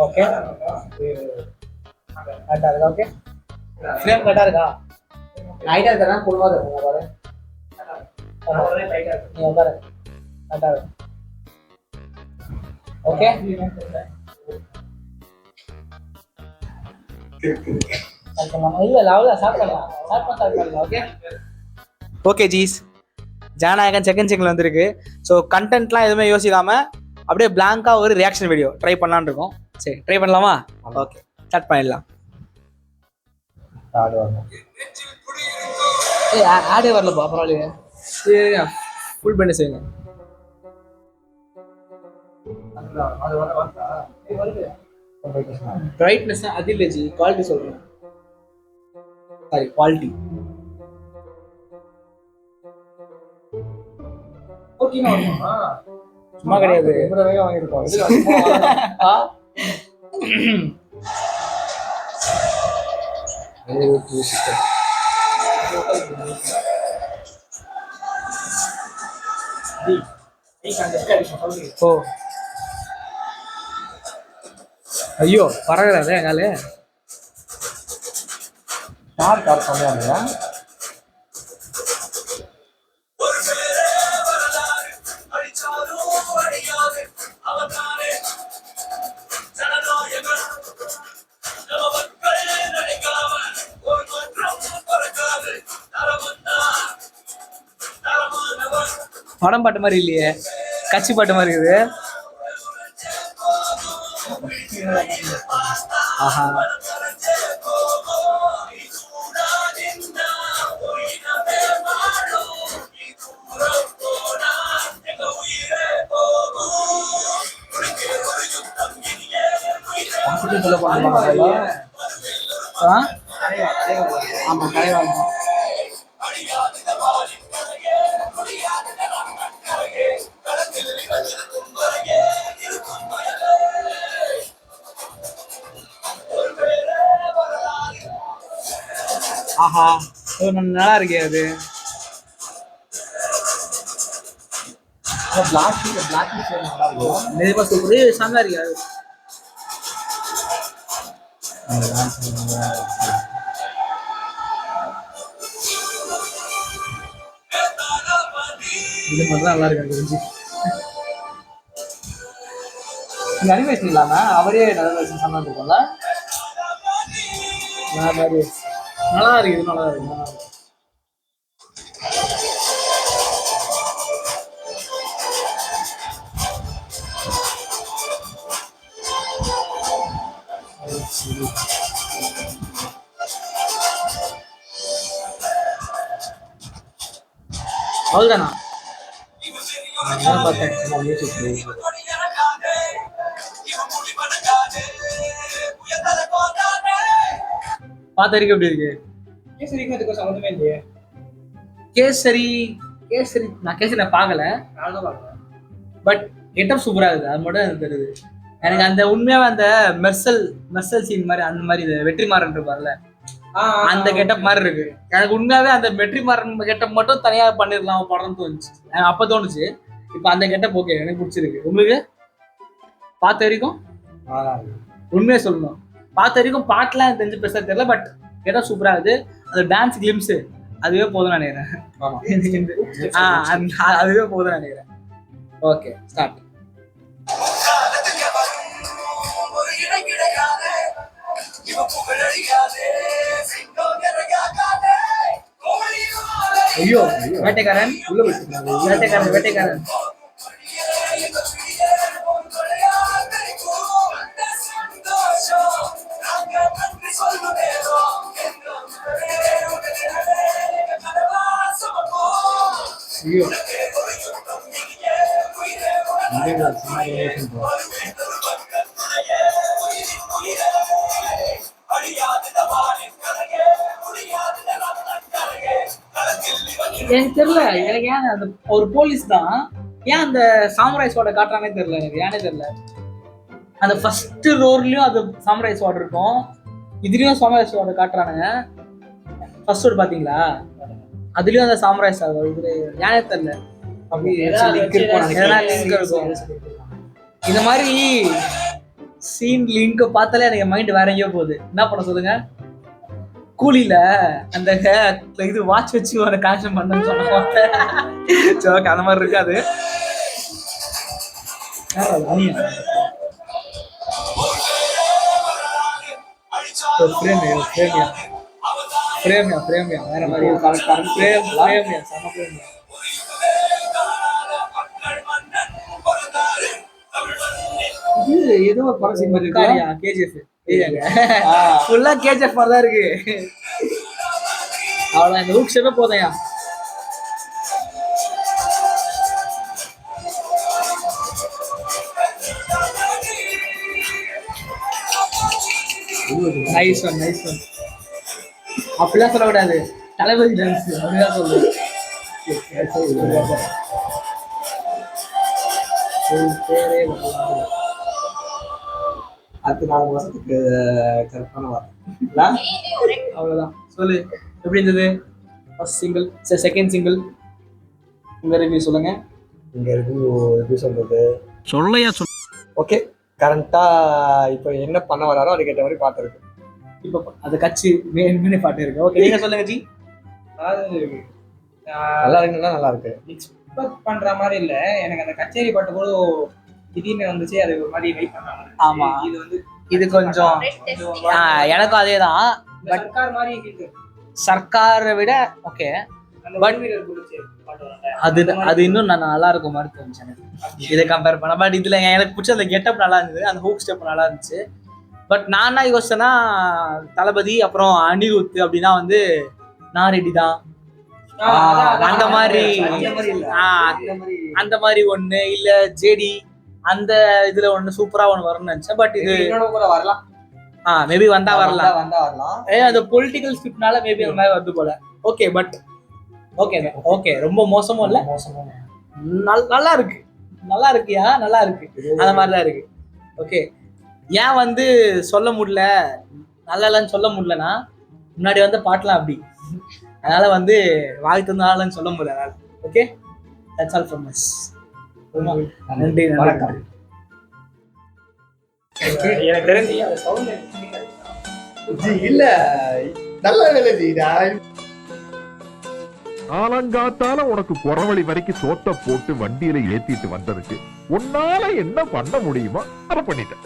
Okay கரெக்டா இருக்கா? Okay frame கரெக்டா இருக்கா? ஹைட்டா இருக்கா? ஃபுல்லா இருக்கா பாரு. நீ உட்காரு. கரெக்டா இருக்கு. ஓகே இல்ல லவ்ல ஸ்டார்ட் பண்ணலாம். ஓகே ஓகே ஜீஸ், ஜனநாயகன் செகண்ட் சிங்கிள் வந்திருக்கு. ஸோ கண்டென்ட்லாம் எதுவுமே யோசிக்காம அப்படியே பிளாங்கா ஒரு ரியாக்ஷன் வீடியோ ட்ரை பண்ணலான்னு இருக்கோம். சரி ட்ரை பண்ணலாமா? ஓகே ஸ்டார்ட் பண்ணிடலாம். ஆடே வரலப்பா, பரவாயில்லையே. ஃபுல் பண்ணி செய்யுங்க. பிரைட்னஸ் அது இல்லை ஜி, குவாலிட்டி சொல்றேன். Sorry quality. சும்மா கிடையாது, வாங்கியிருக்கோம். ஓ ஐயோ பரவாயில்ல எங்காலே யார் கார் சொன்னாங்க. படம் பாட்டு மாதிரி இல்லையே, கட்சி பாட்டு மாதிரி இருக்குது. ஆஹா ஆமா கலைவாங்க. ஆஹா நல்லா இருக்கே அது. நிஜமா சூப்பர், செம்மையா இருக்கு அது. இது மட்டும் நல்லா இருக்கு தெரிஞ்சு. இந்த அனிமேஷன் இல்லாம அவரே அனிமேஷன் சொன்னா இருக்கும்ல, நல்லா இருக்கு. இது நல்லா இருக்கு. அவ்வளோதானா பார்த்தேன். பார்த்த வரைக்கும் எப்படி இருக்கு? கேசரிக்கும் அதுக்கும் சம்மந்தமே இல்லையே. கேசரி நான் பார்க்கல, பட் கெட்டப் சூப்பரா இருக்குது. அது மட்டும் எனக்கு தெரியுது. எனக்கு அந்த உண்மையாவே அந்த மெர்சல் சீன் மாதிரி, அந்த மாதிரி வெற்றிமாறன் இருப்பார்ல, அந்த கெட்டப் மாதிரி இருக்கு. எனக்கு உண்மையாவே அந்த வெற்றிமாறன் கெட்டப் மட்டும் தனியா பண்ணிடலாம் படம் தோணுச்சு, அப்ப தோணுச்சு. இப்ப அந்த கெட்டப் ஓகே எனக்கு பிடிச்சிருக்கு. உங்களுக்கு பார்த்த வரைக்கும் உண்மையா சொல்லணும், பார்த்த வரைக்கும் பாட்டுலாம் தெரிஞ்சு பெருசா தெரியல, பட் கெட்டப் சூப்பரா இருக்குது. அந்த டான்ஸ் கிளிம்ஸ் அதுவே போதும் நினைக்கிறேன். அதுவே போதும் நினைக்கிறேன். Okay start. ஐயோ வேட்டைக்காரன் வேட்டைக்காரன் ஐயோ எனக்கு தெரியல. எனக்கு ஏன் அந்த ஒரு போலீஸ் தான் ஏன் அந்த சாமுராய் ஸ்வார்ட காட்டுறானே தெரியல. எனக்கு ஏனே தெரியல. அந்த ஃபர்ஸ்ட் ரோர்லயும் அது சாமுராய் ஸ்வார்ட் இருக்கும், இதுலயும் சாமுராய் ஸ்வார்ட காட்டுறானுங்க. ஃபர்ஸ்ட் ரோட் பாத்தீங்களா, அதுலயும் அந்த சாமுராய் ஸ்வார்ட் இது ஏனே தெரியல. இந்த மாதிரி சீன் லிங்க் பார்த்தாலே எனக்கு மைண்ட் வேற எங்கேயோ போகுது. என்ன பண்ண சொல்லுங்க? கூலியில அந்த இது வாட்ச் வச்சு ஒரு கான்சன் பண்ணு சொன்ன அந்த மாதிரி இருக்காது. வேற மாதிரி ஏதோ ஒரு படம் சீன் மாதிரி இருக்கா? கேஜிஎஃப் ஃபுல்லா கேஜிஎஃப் மாதிரி தான் இருக்கு. அவ்வளோ இந்த ஹூக் ஷேப்பே போதையா. Nice one nice one. அப்படிலாம் சொல்லக்கூடாது, தளபதி டான்ஸ் அப்படிதான் சொல்லுவேன். அடுத்த 4 வருஷத்துக்கு கரெக்டான வார்த்தை. அவ்வளோதான். சொல்லு, எப்படி இருந்தது ஃபர்ஸ்ட் சிங்கிள், செகண்ட் சிங்கிள்? உங்க ரிவ்யூ சொல்லுங்க. இங்க ரிவ்யூ எப்படி சொல்றது? சொல்லையா ஓகே, கரண்டா இப்போ என்ன பண்ண வராரோ அதுக்கேற்ற மாதிரி பாட்டு இருக்கு. இப்போ அது கட்சி மேன் பாட்டு இருக்கு. ஓகே, நீங்க சொல்லுங்க ஜி. அதாவது நல்லா இருக்குன்னா நல்லா இருக்கு. எக்ஸ்பெக்ட் பண்ற மாதிரி இல்ல. எனக்கு அந்த கச்சேரி பாட்டு கூட திடீர்னு வந்துச்சு, அது ஒரு மாதிரி வெயிட் பண்ணாங்க. ஆமா, இது வந்து இது கொஞ்சம் எனக்கும் அதேதான். பட் சர்க்கார் மாதிரி இருக்கு. சர்க்காரை விட ஓகே, பட் அது அது இன்னும் நல்லா இருக்கும் மாதிரி தோணுச்சு எனக்கு இதை கம்பேர் பண்ண. பட் இதுல எனக்கு பிடிச்ச அந்த கெட்டப் நல்லா இருந்தது, அந்த ஹூக் ஸ்டெப் நல்லா இருந்துச்சு. பட் நான் என்ன யோசிச்சேன்னா, தளபதி அப்புறம் அனிருத் அப்படின்னா வந்து நான் ரெடி தான் அந்த மாதிரி அந்த மாதிரி ஒண்ணு இல்ல, ஜேடி அந்த இதுல ஒண்ணு சூப்பரா ஒண்ணு வரும்னு நினைச்சேன். பட் இது கூட வரலாம், மேபி வந்தா வரலாம். வரலாம். அந்த பொலிட்டிக்கல் ஸ்கிரிப்ட்னால மேபி அந்த மாதிரி வருது போல. ஓகே, பட் ஓகே ஓகே, ரொம்ப மோசமும் இல்ல, நல்லா இருக்கு, நல்லா இருக்குயா, நல்லா இருக்கு, அந்த மாதிரிதான் இருக்கு. ஓகே, ஏன் வந்து சொல்ல முடியல, நல்லா இல்லைன்னு சொல்ல முடியலன்னா, முன்னாடி வந்து பாட்டலாம் அப்படி, அதனால வந்து வாய் தந்தாலும் சொல்ல முடியல. Okay, that's all from us. நன்றி, வணக்கம். எனக்கு தெரிஞ்சு இல்ல நல்ல வேலை ஜி. ஆலங்காத்தால உனக்கு குறவழி வரைக்கும் சோத்த போட்டு வண்டியில ஏத்திட்டு வந்ததுக்கு உன்னால என்ன பண்ண முடியுமோ அதை பண்ணிட்டேன்.